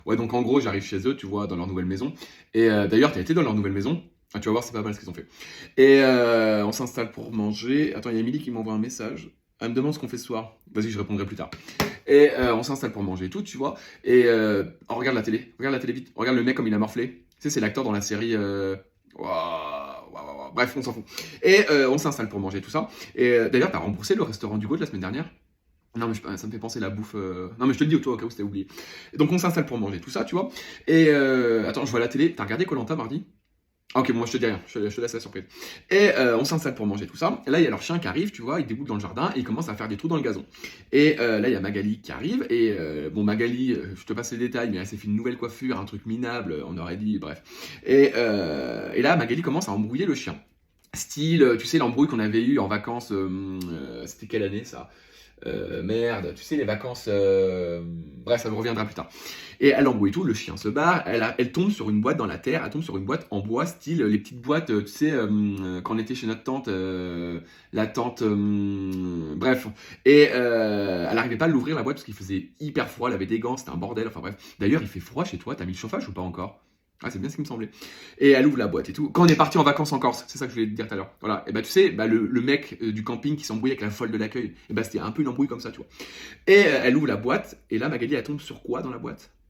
Ouais, donc en gros, j'arrive chez eux, tu vois, dans leur nouvelle maison. Et d'ailleurs, t'as été dans leur nouvelle maison. Ah, tu vas voir, c'est pas mal ce qu'ils ont fait. Et on s'installe pour manger. Attends, il y a Émilie qui m'envoie un message. Elle me demande ce qu'on fait ce soir. Vas-y, je répondrai plus tard. Et on s'installe pour manger et tout, tu vois. Et on regarde la télé. Regarde la télé vite. Regarde le mec comme il a morflé. Tu sais, c'est l'acteur dans la série. Bref, on s'en fout. Et on s'installe pour manger tout ça. Et d'ailleurs, t'as remboursé le restaurant du Goût de la semaine dernière? Non, mais ça me fait penser à la bouffe. Non, mais je te le dis, toi, au cas où c'était oublié. Et donc, on s'installe pour manger tout ça, tu vois. Et attends, je vois la télé. T'as regardé Koh mardi? Ah, ok, bon, moi je te dis rien, je te laisse la surprise. Et on s'installe pour manger tout ça. Et là, il y a leur chien qui arrive, tu vois, il déboule dans le jardin et il commence à faire des trous dans le gazon. Et là, il y a Magali qui arrive. Et bon, Magali, je te passe les détails, mais elle s'est fait une nouvelle coiffure, un truc minable, on aurait dit, bref. Et là, Magali commence à embrouiller le chien. Style, tu sais, l'embrouille qu'on avait eu en vacances, c'était quelle année ça? Merde, tu sais, les vacances. Bref, ça me reviendra plus tard. Et elle embrouille tout, le chien se barre, elle tombe sur une boîte dans la terre, elle tombe sur une boîte en bois, style les petites boîtes, tu sais, quand on était chez notre tante, la tante. Bref. Et elle n'arrivait pas à l'ouvrir la boîte parce qu'il faisait hyper froid, elle avait des gants, c'était un bordel, enfin bref. D'ailleurs, il fait froid chez toi, t'as mis le chauffage ou pas encore? Ah, c'est bien ce qui me semblait. Et elle ouvre la boîte et tout. Quand on est parti en vacances en Corse, c'est ça que je voulais te dire tout à l'heure. Voilà. Et bah, tu sais, bah, le mec du camping qui s'embrouille avec la folle de l'accueil, et bah, c'était un peu une embrouille comme ça, tu vois. Et elle ouvre la boîte, et là, Magali, elle tombe sur quoi dans la boîte?